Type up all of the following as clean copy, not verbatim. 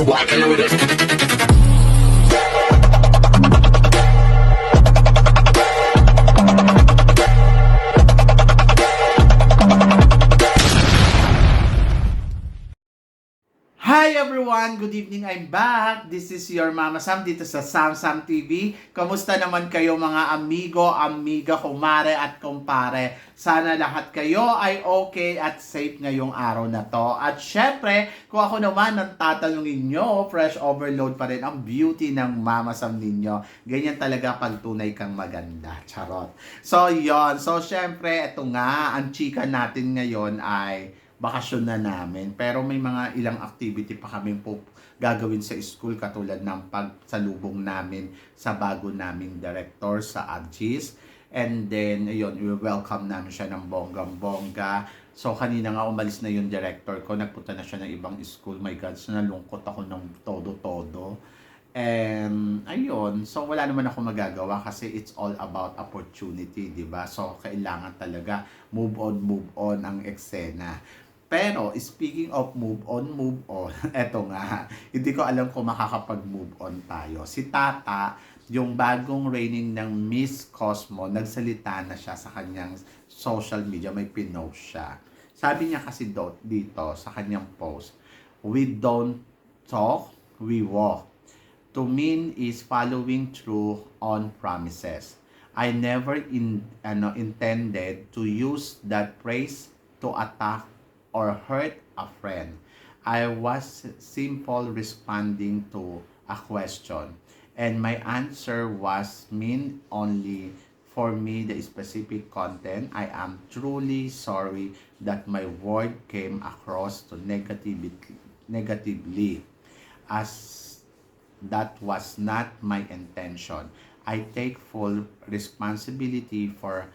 walking with it. Hi everyone! Good evening! I'm back! This is your Mama Sam dito sa Sam TV. Kamusta naman kayo mga amigo, amiga, kumare at kumpare? Sana lahat kayo ay okay at safe ngayong araw na to. At syempre, kung ako naman ang tatanungin nyo, fresh overload pa rin ang beauty ng Mama Sam ninyo. Ganyan talaga pag tunay kang maganda. Charot! So yon. So syempre, eto nga, ang chika natin ngayon ay bakasyon na namin. Pero may mga ilang activity pa kami po gagawin sa school katulad ng pagsalubong namin sa bago naming director sa AGIS. And then, ayun, i-welcome namin siya ng bonggang-bongga. So, kanina nga umalis na yung director ko. Nagpunta na siya ng ibang school. My God, so nalungkot ako ng todo-todo. And, ayun, so wala naman ako magagawa kasi it's all about opportunity, di ba? So, kailangan talaga move on ang eksena. Pero, speaking of move on, eto nga, hindi ko alam kung makakapag-move on tayo. Si Tata, yung bagong reigning ng Miss Cosmo, nagsalita na siya sa kanyang social media, may pinost siya. Sabi niya kasi dito sa kanyang post, "We don't talk, we walk. To mean is following through on promises. I never intended to use that phrase to attack or hurt a friend. I was simple responding to a question, and my answer was mean only for me the specific content. I am truly sorry that my word came across to negatively, as that was not my intention. I take full responsibility for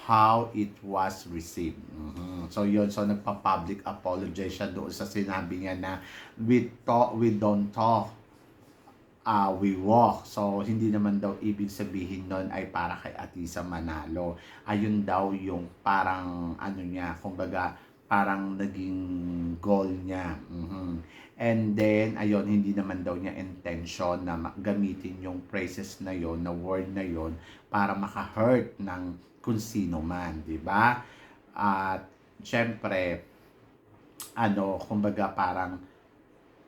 how it was received." So yun, so nagpa-public apologize siya doon sa sinabi niya na we don't talk, we walk. So hindi naman daw ibig sabihin nun ay para kay Atisa Manalo. Ayun daw yung parang ano niya, kumbaga parang naging goal niya. And then, ayun, hindi naman daw niya intention na gamitin yung phrases na yon, na word na yon, para maka-hurt ng kung sino man, di ba? At, syempre, kumbaga parang,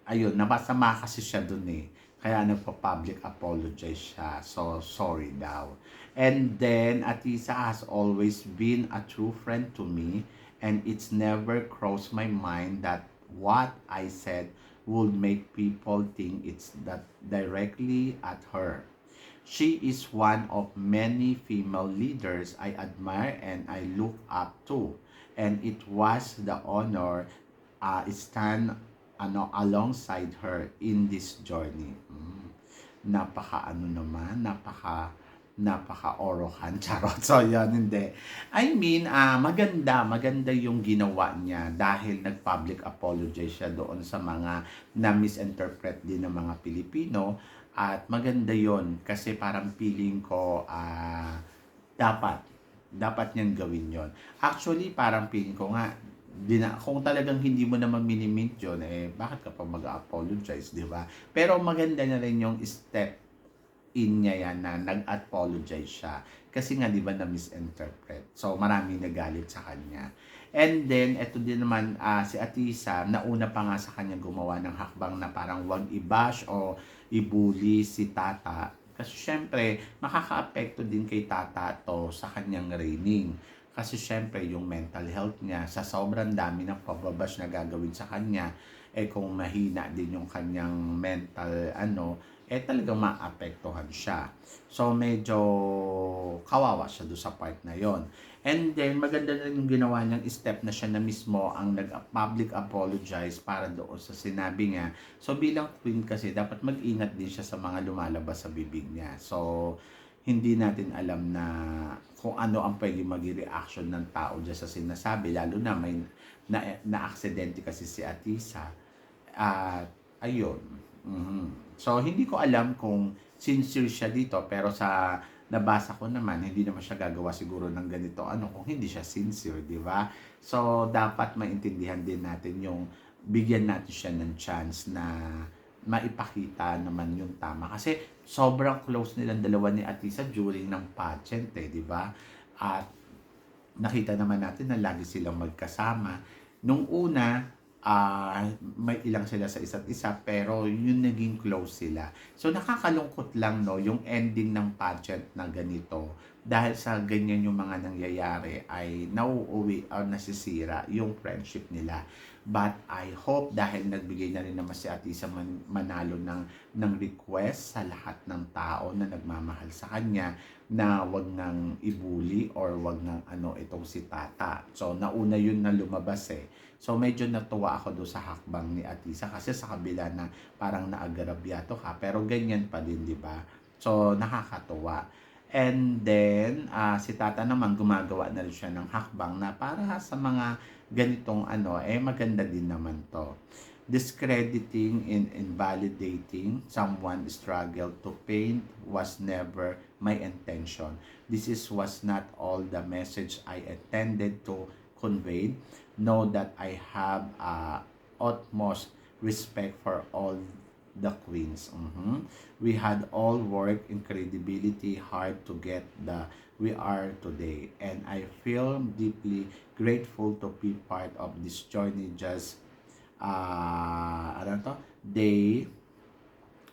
ayun, napasama kasi siya dun eh. Kaya nagpa-public apologize siya. So, sorry daw. And then, Atisa has always been a true friend to me, and it's never crossed my mind that what I said would make people think it's that directly at her. She is one of many female leaders I admire and I look up to. And it was the honor stand alongside her in this journey. Napaka-orohan, charot. So, yan, hindi. I mean, maganda yung ginawa niya dahil nag-public apologize siya doon sa mga na-misinterpret din ng mga Pilipino. At maganda yon kasi parang feeling ko dapat niyang gawin yon. Actually, parang feeling ko nga, kung talagang hindi mo naman minimint yun, bakit ka pa mag-apologize, di ba? Pero maganda na rin yung step in niya yan na nag-apologize siya. Kasi nga, di ba, na-misinterpret. So, maraming nagalit sa kanya. And then, eto din naman, si Atisa, nauna pa nga sa kanya gumawa ng hakbang na parang wag i-bash o i-bully si Tata. Kasi syempre, makaka-apekto din kay Tata to sa kanyang reigning. Kasi syempre, yung mental health niya, sa sobrang dami ng pababash na gagawin sa kanya, kung mahina din yung kanyang mental, talagang maapektuhan siya. So, medyo kawawa siya doon sa part na yon. And then, maganda na yung ginawa niyang step na siya na mismo ang nag-public apologize para doon sa sinabi niya. So, bilang queen kasi, dapat mag-ingat din siya sa mga lumalabas sa bibig niya. So, hindi natin alam na kung ano ang pwede maging reaction ng tao dyan sa sinasabi. Lalo na may na-aksidente kasi si Atisa. At, ayun. So, hindi ko alam kung sincere siya dito, pero sa nabasa ko naman, hindi naman siya gagawa siguro ng ganito, kung hindi siya sincere, di ba? So, dapat maintindihan din natin yung bigyan natin siya ng chance na maipakita naman yung tama. Kasi sobrang close nilang dalawa ni Atisa during ng pageant di ba? At nakita naman natin na lagi silang magkasama. Nung una, may ilang sila sa isa't isa pero yun naging close sila. So nakakalungkot lang no yung ending ng pageant na ganito dahil sa ganyan yung mga nangyayari ay nauuwi o nasisira yung friendship nila. But I hope dahil nagbigay na rin naman si Atisa Manalo ng request sa lahat ng tao na nagmamahal sa kanya na wag nang ibuli or wag nang itong si Tata. So nauna yun na lumabas So medyo natuwa ako doon sa hakbang ni Atisa kasi sa kabila na parang naagarabiyato ka pero ganyan pa din, di ba? So nakakatuwa. And then si Tata naman gumagawa na rin siya ng hakbang na para sa mga ganitong maganda din naman to. Discrediting and invalidating someone's struggle to paint was never my intention. Was not all the message I intended to convey. Know that I have utmost respect for all the queens. We had all worked incredibly hard to get the we are today, and I feel deeply grateful to be part of this journey. Just they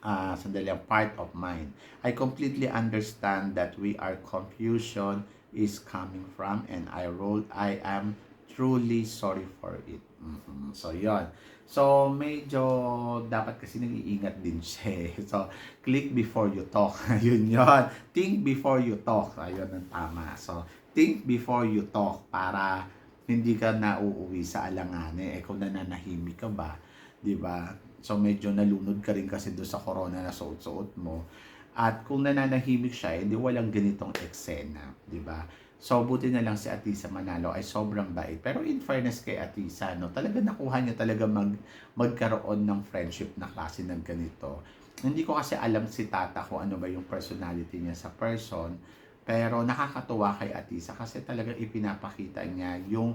sandali ang part of mine. I completely understand that we are confusion is coming from, and I am truly sorry for it. So, yon. So, medyo dapat kasi nag-iingat din siya. So, click before you talk. Yun yon. Think before you talk. Ayun ang tama. So, think before you talk para hindi ka na uuwi sa alanganin. Kung nananahimik ka ba, di ba? So, medyo nalunod ka rin kasi doon sa corona na suot-suot mo. At kung nananahimik siya, hindi walang ganitong eksena, di ba? So, buti na lang si Atisa Manalo ay sobrang bait. Pero in fairness kay Atisa, talaga nakuha niya talaga magkaroon ng friendship na klase ng ganito. Hindi ko kasi alam si Tata kung ano ba yung personality niya sa person. Pero nakakatuwa kay Atisa kasi talaga ipinapakita niya yung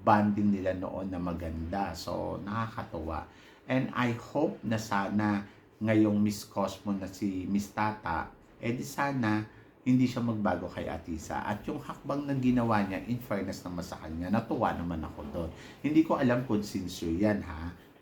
bonding nila noon na maganda. So, nakakatuwa. And I hope na sana ngayong Miss Cosmo na si Miss Tata, di sana hindi siya magbago kay Atisa. At yung hakbang na ginawa niya, in fairness naman sa kanya, natuwa naman ako doon. Hindi ko alam kung sincere yan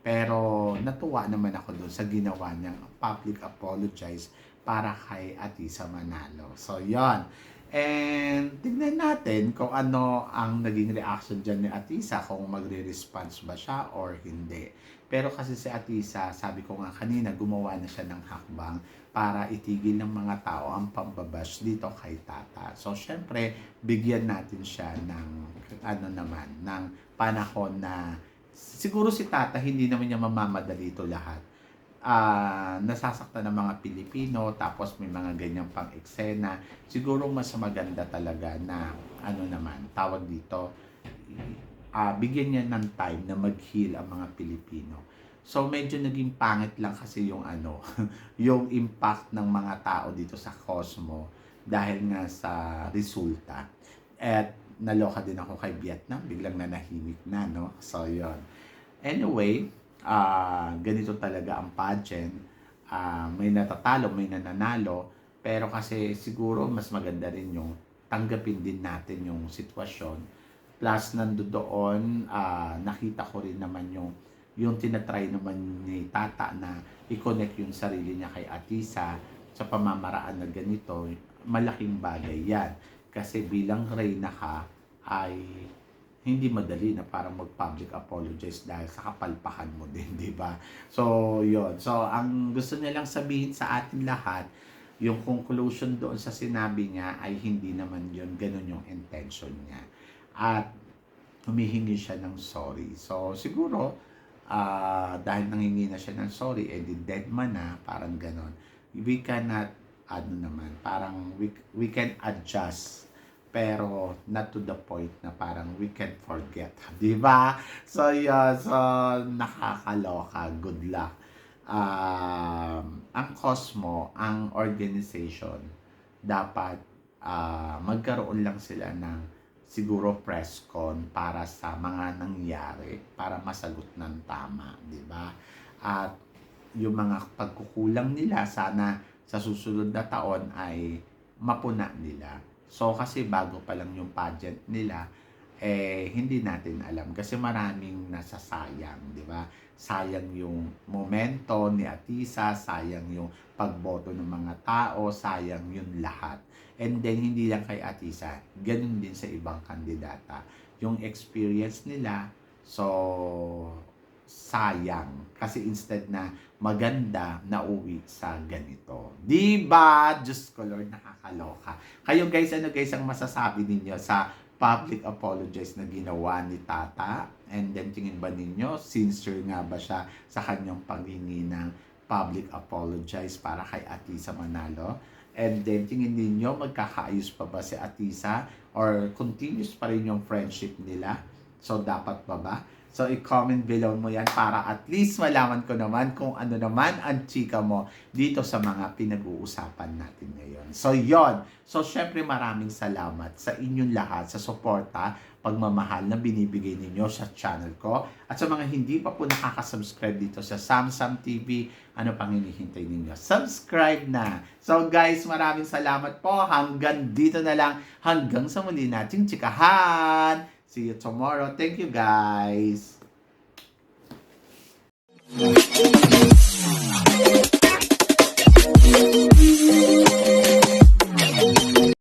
pero natuwa naman ako doon sa ginawa niyang public apologize para kay Atisa Manalo. So, yon. And tignan natin kung ano ang naging reaction dyan ni Atisa, kung magre-response ba siya or hindi. Pero kasi si Atisa, sabi ko nga kanina, gumawa na siya ng hakbang para itigil ng mga tao ang pambabash dito kay Tata. So, syempre, bigyan natin siya ng ng panahon na siguro si Tata hindi naman niya mamamadali ito lahat. Nasasaktan ng mga Pilipino, tapos may mga ganyang pang eksena. Siguro mas maganda talaga na tawag dito, bigyan niya ng time na mag-heal ang mga Pilipino. So medyo naging pangit lang kasi yung yung impact ng mga tao dito sa Cosmo dahil nga sa resulta. At naloka din ako kay Vietnam, biglang nanahimik na, no? So yon. Anyway, ganito talaga ang pageant. May natatalo, may nananalo, pero kasi siguro mas maganda rin yung tanggapin din natin yung sitwasyon. Plus nandoon, nakita ko rin naman yung tinatry naman ni Tata na i-connect yung sarili niya kay Atisa sa pamamaraan na ganito, malaking bagay yan. Kasi bilang reyna ka, ay hindi madali na parang mag-public apologize dahil sa kapalpakan mo din, di ba? So, yon. So, ang gusto niya lang sabihin sa atin lahat, yung conclusion doon sa sinabi niya ay hindi naman yun, ganun yung intention niya. At humihingi siya ng sorry. So, siguro, dahil nangingi na siya ng sorry, di dead man na, parang ganon. We cannot, parang we can adjust, pero not to the point na parang we can forget. Di ba? So, yun. So, nakakaloka. Good luck. Ang Cosmo, ang organization, dapat magkaroon lang sila ng siguro press con para sa mga nangyari, para masagot ng tama, di ba? At yung mga pagkukulang nila, sana sa susunod na taon ay mapuna nila. So, kasi bago pa lang yung pageant nila, hindi natin alam. Kasi maraming nasasayang, di ba? Sayang yung momento ni Atisa, sayang yung pagboto ng mga tao, sayang yung lahat. And then, hindi lang kay Atisa, ganun din sa ibang kandidata. Yung experience nila, so, sayang. Kasi instead na maganda na uwi sa ganito. Diba? Diyos ko Lord, nakakaloka. Kayo guys, ano guys ang masasabi ninyo sa public apologize na ginawa ni Tata? And then tingin ba ninyo, sincere nga ba siya sa kanyang paghingi ng public apologize para kay Atisa Manalo? And then tingin ninyo, magkakaayos pa ba si Atisa? Or continuous pa rin yung friendship nila? So dapat ba ba? So, i-comment below mo yan para at least malaman ko naman kung ano naman ang chika mo dito sa mga pinag-uusapan natin ngayon. So, yon. So, syempre maraming salamat sa inyong lahat sa suporta, pagmamahal na binibigay ninyo sa channel ko. At sa mga hindi pa po nakaka-subscribe dito sa Samsam TV, ano pang hinihintay ninyo? Subscribe na! So, guys, maraming salamat po. Hanggang dito na lang. Hanggang sa muli nating chikahan! See you tomorrow. Thank you, guys.